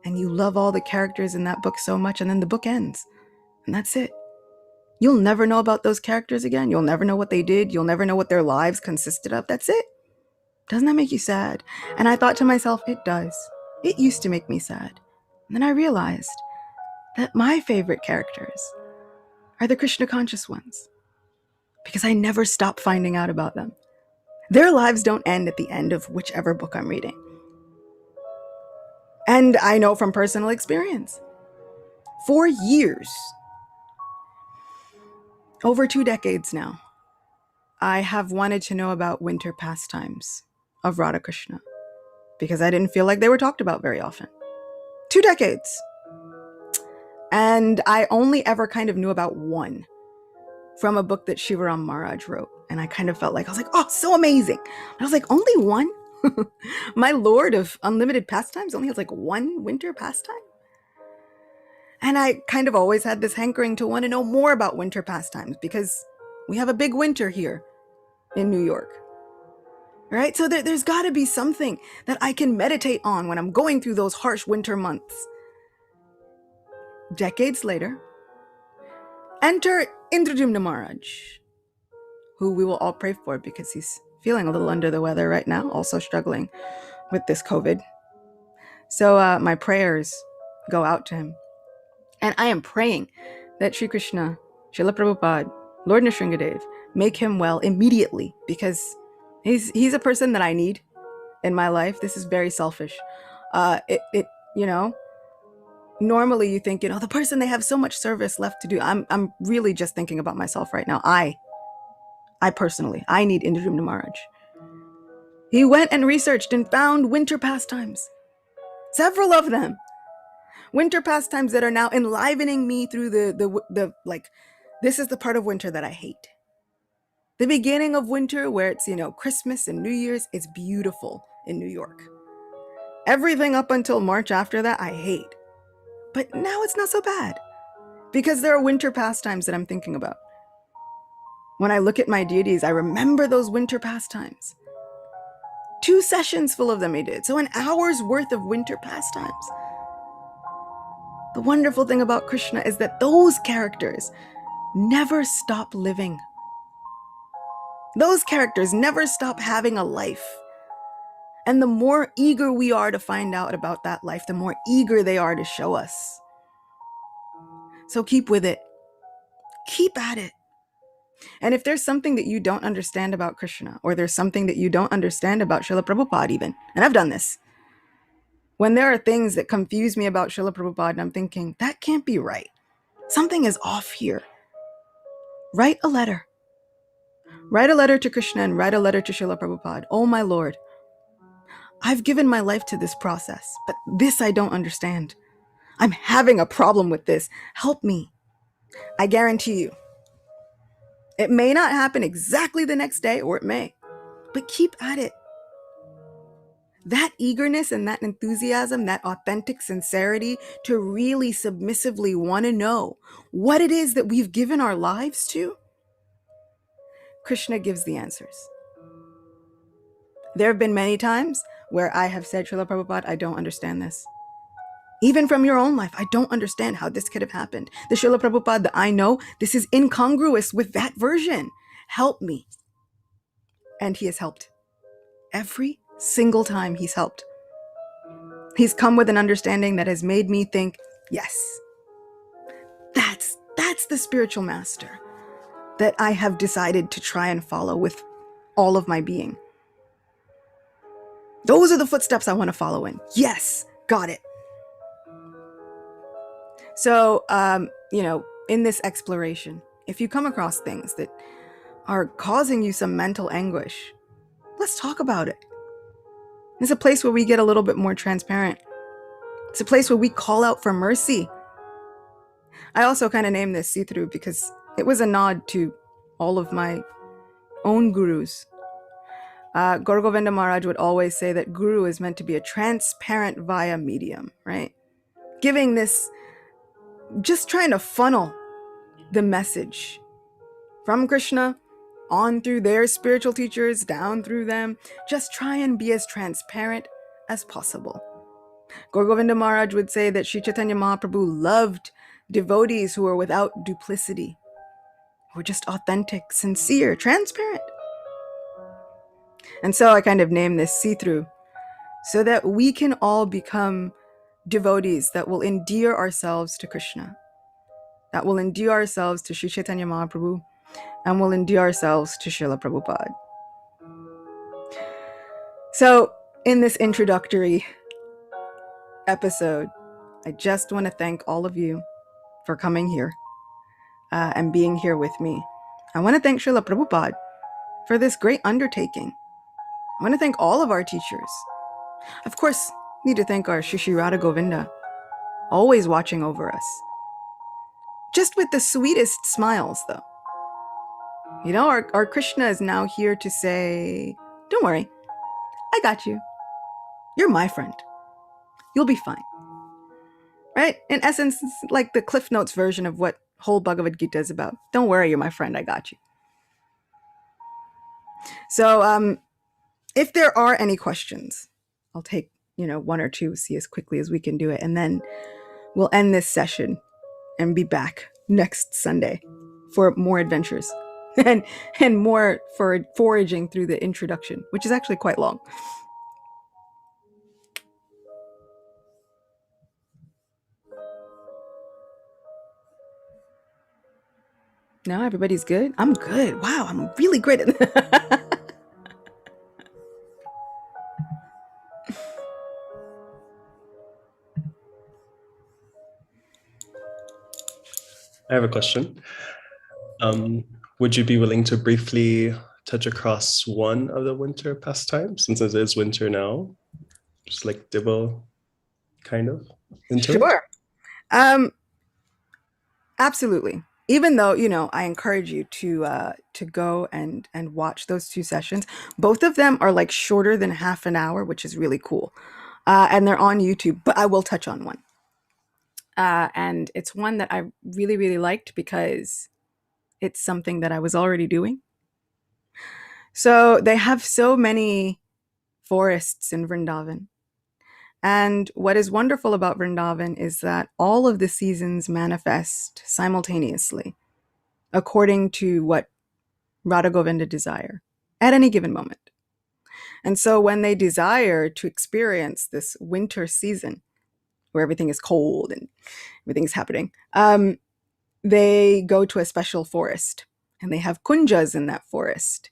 and you love all the characters in that book so much and then the book ends and that's it. You'll never know about those characters again. You'll never know what they did. You'll never know what their lives consisted of. That's it. Doesn't that make you sad? And I thought to myself, it does. It used to make me sad. And then I realized that my favorite characters are the Krishna conscious ones, because I never stop finding out about them. Their lives don't end at the end of whichever book I'm reading. And I know from personal experience, for years, over 2 decades now, I have wanted to know about winter pastimes of Radha Krishna because I didn't feel like they were talked about very often. 2 decades. And I only ever kind of knew about one from a book that Shivaram Maharaj wrote. And I kind of felt like, I was like, oh, so amazing. I was like, only one? My Lord of unlimited pastimes only has like one winter pastime? And I kind of always had this hankering to want to know more about winter pastimes because we have a big winter here in New York. Right? So there's got to be something that I can meditate on when I'm going through those harsh winter months. Decades later, enter Indradyumna Maharaj, who we will all pray for because he's feeling a little under the weather right now, also struggling with this COVID. So my prayers go out to him. And I am praying that Sri Krishna, Srila Prabhupada, Lord Nrsingadev, make him well immediately because he's a person that I need in my life. This is very selfish. Normally you think, the person, they have so much service left to do. I'm really just thinking about myself right now. I personally, I need Indradyumna Maharaj. He went and researched and found winter pastimes. Several of them. Winter pastimes that are now enlivening me through the this is the part of winter that I hate. The beginning of winter, where it's, Christmas and New Year's, it's beautiful in New York. Everything up until March after that, I hate. But now it's not so bad, because there are winter pastimes that I'm thinking about. When I look at my deities, I remember those winter pastimes. 2 sessions full of them he did, so an hour's worth of winter pastimes. The wonderful thing about Krishna is that those characters never stop living. Those characters never stop having a life. And the more eager we are to find out about that life, the more eager they are to show us. So keep with it. Keep at it. And if there's something that you don't understand about Krishna, or there's something that you don't understand about Srila Prabhupada even, and I've done this, when there are things that confuse me about Srila Prabhupada and I'm thinking, that can't be right, something is off here, write a letter. Write a letter to Krishna and write a letter to Srila Prabhupada. Oh my Lord, I've given my life to this process, but this I don't understand. I'm having a problem with this. Help me. I guarantee you, it may not happen exactly the next day, or it may, but keep at it. That eagerness and that enthusiasm, that authentic sincerity to really submissively want to know what it is that we've given our lives to, Krishna gives the answers. There have been many times where I have said, Srila Prabhupada, I don't understand this. Even from your own life, I don't understand how this could have happened. The Srila Prabhupada that I know, this is incongruous with that version. Help me. And he has helped. Every single time he's helped. He's come with an understanding that has made me think, yes, that's the spiritual master that I have decided to try and follow with all of my being. Those are the footsteps I want to follow in. Yes, got it. So, in this exploration, if you come across things that are causing you some mental anguish, let's talk about it. It's a place where we get a little bit more transparent. It's a place where we call out for mercy. I also kind of named this see-through because it was a nod to all of my own gurus. Gaur Govinda Maharaj would always say that guru is meant to be a transparent via medium, right? Giving this, just trying to funnel the message from Krishna on through their spiritual teachers, down through them. Just try and be as transparent as possible. Gaur Govinda Maharaj would say that Sri Chaitanya Mahaprabhu loved devotees who were without duplicity, who were just authentic, sincere, transparent. And so I kind of named this see-through so that we can all become devotees that will endear ourselves to Krishna, that will endear ourselves to Sri Chaitanya Mahaprabhu, and will endear ourselves to Srila Prabhupada. So in this introductory episode, I just want to thank all of you for coming here and being here with me. I want to thank Srila Prabhupada for this great undertaking. I want to thank all of our teachers. Of course, need to thank our Shri Radha Govinda, always watching over us. Just with the sweetest smiles, though. Our Krishna is now here to say, don't worry, I got you. You're my friend. You'll be fine. Right? In essence, it's like the Cliff Notes version of what whole Bhagavad Gita is about. Don't worry, you're my friend, I got you. So, if there are any questions, I'll take, 1 or 2, see as quickly as we can do it. And then we'll end this session and be back next Sunday for more adventures and more for foraging through the introduction, which is actually quite long. No, everybody's good? I'm good. Wow, I'm really great at that. I have a question. Would you be willing to briefly touch across one of the winter pastimes, since it is winter now? Just like dibble, kind of, into Sure. Absolutely. even though, I encourage you to go and watch those two sessions. Both of them are like shorter than half an hour, which is really cool. And they're on YouTube, but I will touch on one. And it's one that I really, really liked because it's something that I was already doing. So they have so many forests in Vrindavan. And what is wonderful about Vrindavan is that all of the seasons manifest simultaneously according to what Radha Govinda desire at any given moment. And so when they desire to experience this winter season where everything is cold and everything's happening, they go to a special forest and they have kunjas in that forest.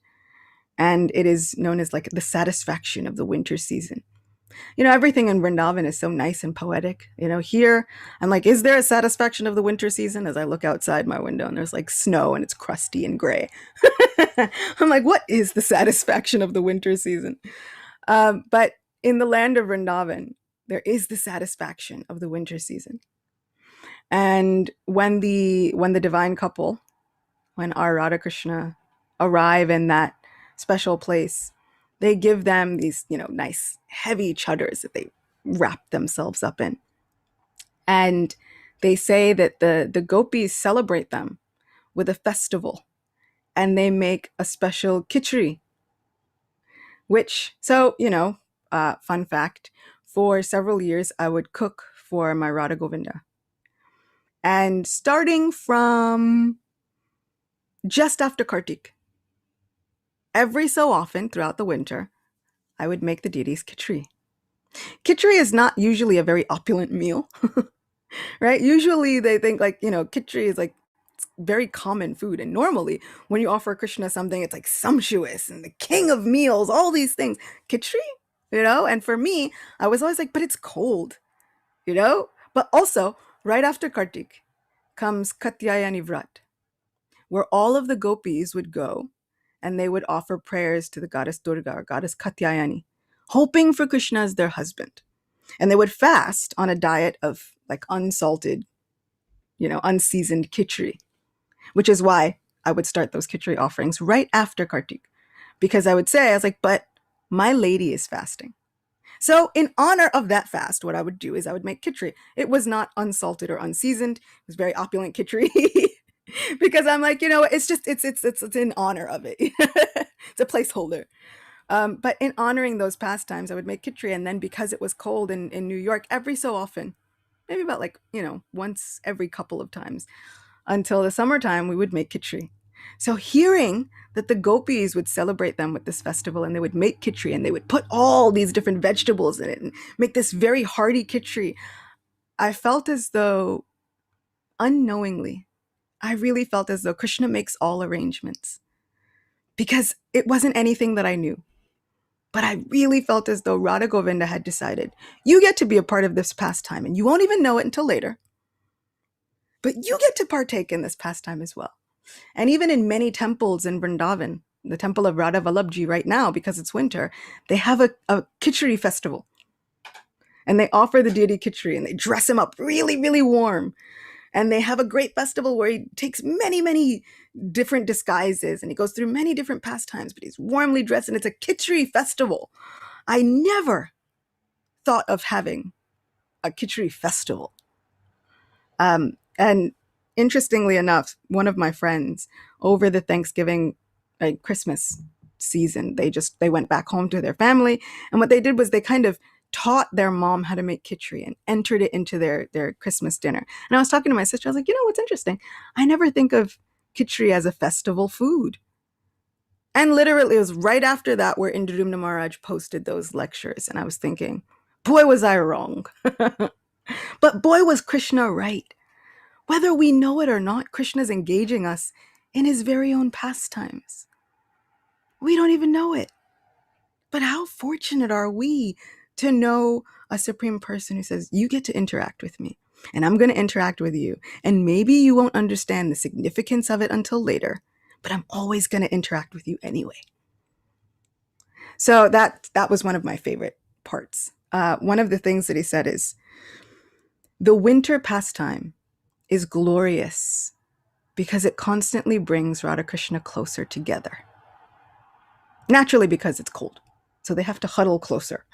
And it is known as like the satisfaction of the winter season. Everything in Vrindavan is so nice and poetic. Here I'm like, is there a satisfaction of the winter season? As I look outside my window and there's like snow and it's crusty and gray. I'm like, what is the satisfaction of the winter season? But in the land of Vrindavan, there is the satisfaction of the winter season. And when the divine couple, when our Radha Krishna arrive in that special place, they give them these, nice heavy chuddars that they wrap themselves up in. And they say that the gopis celebrate them with a festival and they make a special khichdi, which, so, fun fact, for several years, I would cook for my Radha Govinda. And starting from just after Kartik, every so often throughout the winter, I would make the deities khichdi. Khichdi is not usually a very opulent meal, right? Usually they think like, khichdi is like very common food. And normally when you offer Krishna something, it's like sumptuous and the king of meals, all these things. Khichdi, and for me, I was always like, but it's cold, But also, right after Kartik comes Katyayani Vrat, where all of the gopis would go and they would offer prayers to the goddess Durga or goddess Katyayani, hoping for Krishna as their husband. And they would fast on a diet of like unsalted, unseasoned khichdi, which is why I would start those khichdi offerings right after Kartik. Because I was like, but my lady is fasting. So in honor of that fast, what I would do is I would make khichdi. It was not unsalted or unseasoned. It was very opulent khichdi. Because I'm like, it's in honor of it. It's a placeholder. But in honoring those pastimes, I would make khichdi. And then because it was cold in New York, every so often, maybe about like, once every couple of times, until the summertime, we would make khichdi. So hearing that the gopis would celebrate them with this festival and they would make khichdi and they would put all these different vegetables in it and make this very hearty khichdi, I felt as though unknowingly, I really felt as though Krishna makes all arrangements, because it wasn't anything that I knew. But I really felt as though Radha Govinda had decided, you get to be a part of this pastime and you won't even know it until later. But you get to partake in this pastime as well. And even in many temples in Vrindavan, the temple of Radha Vallabhji right now, because it's winter, they have a khichdi festival. And they offer the deity khichdi and they dress him up really, really warm. And they have a great festival where he takes many, many different disguises and he goes through many different pastimes, but he's warmly dressed and it's a khichdi festival. I never thought of having a khichdi festival. And interestingly enough, one of my friends over the Thanksgiving, Christmas season, they went back home to their family. And what they did was they kind of taught their mom how to make khichdi and entered it into their Christmas dinner. And I was talking to my sister, I was like, what's interesting? I never think of khichdi as a festival food. And literally it was right after that where Indradumna Maharaj posted those lectures. And I was thinking, boy, was I wrong. But boy, was Krishna right. Whether we know it or not, Krishna's engaging us in his very own pastimes. We don't even know it. But how fortunate are we to know a supreme person who says, you get to interact with me and I'm going to interact with you. And maybe you won't understand the significance of it until later, but I'm always going to interact with you anyway. So that was one of my favorite parts. One of the things that he said is, the winter pastime is glorious because it constantly brings Radha Krishna closer together. Naturally, because it's cold. So they have to huddle closer.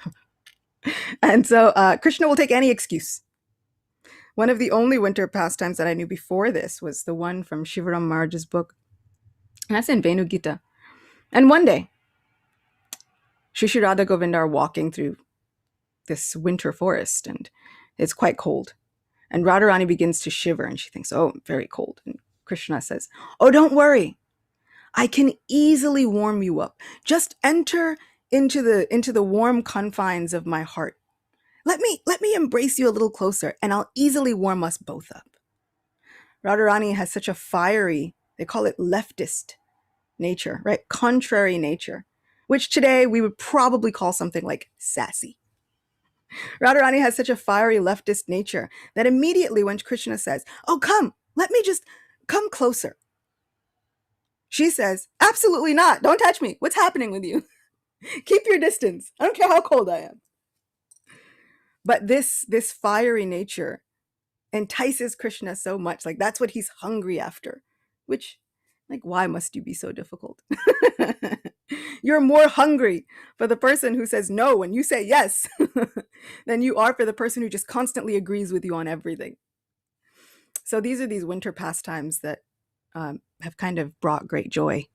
And so Krishna will take any excuse. One of the only winter pastimes that I knew before this was the one from Shivaram Maharaj's book. And that's in Venu Gita. And one day, Shri Radha Govinda are walking through this winter forest, and it's quite cold. And Radharani begins to shiver, and she thinks, oh, very cold. And Krishna says, oh, don't worry. I can easily warm you up. Just enter into the warm confines of my heart. Let me embrace you a little closer, and I'll easily warm us both up. Radharani has such a fiery, they call it leftist nature, right? Contrary nature, which today we would probably call something like sassy. Radharani has such a fiery leftist nature that immediately when Krishna says, oh, let me just come closer, she says, absolutely not. Don't touch me. What's happening with you? Keep your distance. I don't care how cold I am. But this fiery nature entices Krishna so much. Like, that's what he's hungry after, which, like, why must you be so difficult? You're more hungry for the person who says no when you say yes than you are for the person who just constantly agrees with you on everything. So these are these winter pastimes that have kind of brought great joy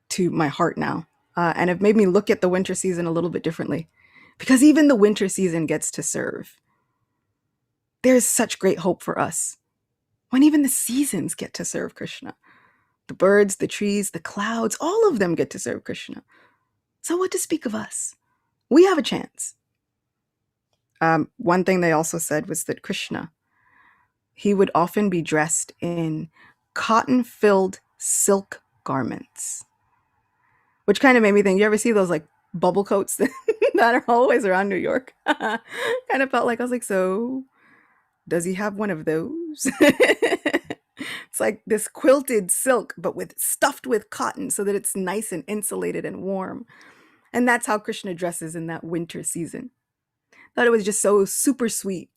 to my heart now, and have made me look at the winter season a little bit differently, because even the winter season gets to serve. There's such great hope for us when even the seasons get to serve Krishna. The birds, the trees, the clouds, all of them get to serve Krishna. So what to speak of us? We have a chance. One thing they also said was that Krishna, he would often be dressed in cotton-filled silk garments, which kind of made me think, you ever see those like bubble coats that are always around New York? Kind of felt like, I was like, so does he have one of those? It's like this quilted silk, but stuffed with cotton so that it's nice and insulated and warm. And that's how Krishna dresses in that winter season. Thought it was just so super sweet.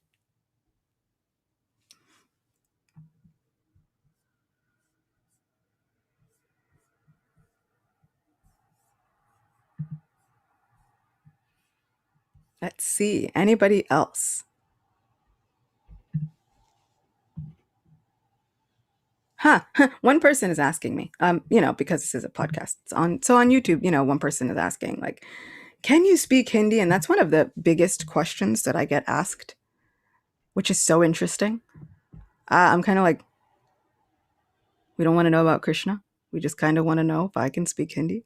Let's see, anybody else? One person is asking me, because this is a podcast, on YouTube, one person is asking, like, can you speak Hindi? And that's one of the biggest questions that I get asked, which is so interesting. I'm kind of like, we don't want to know about Krishna. We just kind of want to know if I can speak Hindi.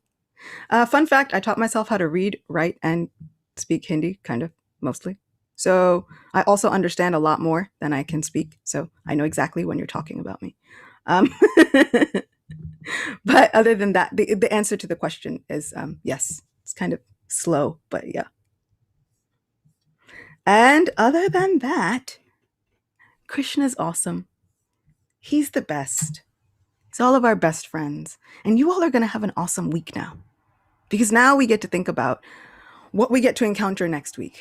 Fun fact, I taught myself how to read, write, and speak Hindi, kind of, mostly. So I also understand a lot more than I can speak. So I know exactly when you're talking about me. But other than that, the answer to the question is yes. It's kind of slow, but yeah. And other than that, Krishna's awesome. He's the best. He's all of our best friends. And you all are going to have an awesome week now. Because now we get to think about what we get to encounter next week.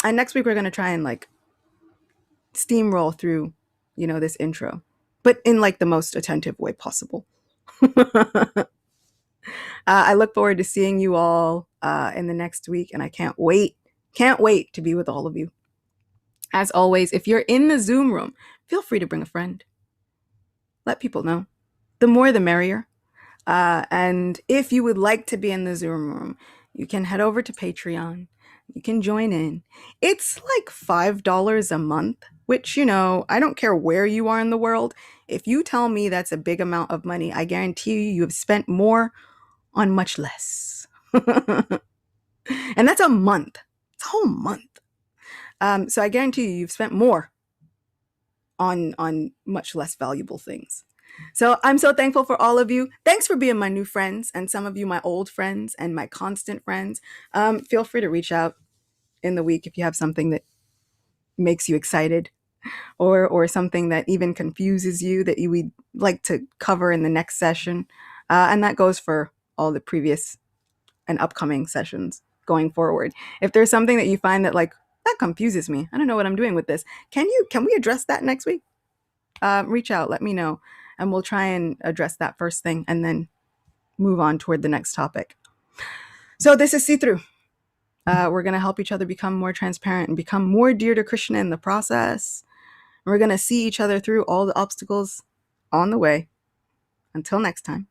And next week we're going to try and like steamroll through, this intro, but in like the most attentive way possible. I look forward to seeing you all in the next week, and I can't wait to be with all of you. As always, if you're in the Zoom room, feel free to bring a friend. Let people know. The more the merrier. And if you would like to be in the Zoom room, you can head over to Patreon. You can join in. It's like $5 a month, which, I don't care where you are in the world. If you tell me that's a big amount of money, I guarantee you have spent more on much less. And that's a month. It's a whole month. So I guarantee you've spent more on much less valuable things. So I'm so thankful for all of you. Thanks for being my new friends, and some of you my old friends and my constant friends. Feel free to reach out in the week if you have something that makes you excited, or something that even confuses you that you would like to cover in the next session. And that goes for all the previous and upcoming sessions going forward. If there's something that you find that like, that confuses me, I don't know what I'm doing with this, can we address that next week? reach out, let me know, and we'll try and address that first thing and then move on toward the next topic. So this is see-through. We're going to help each other become more transparent and become more dear to Krishna in the process. We're going to see each other through all the obstacles on the way. Until next time,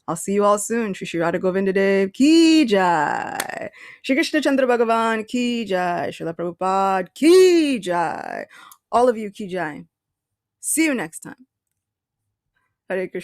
I'll see you all soon. Shri Shri Radha Govinda Dev Ki Jai. Shri Krishna Chandra Bhagavan Ki Jai. Srila Prabhupada Ki Jai. All of you Ki Jai. See you next time. Hare Krishna.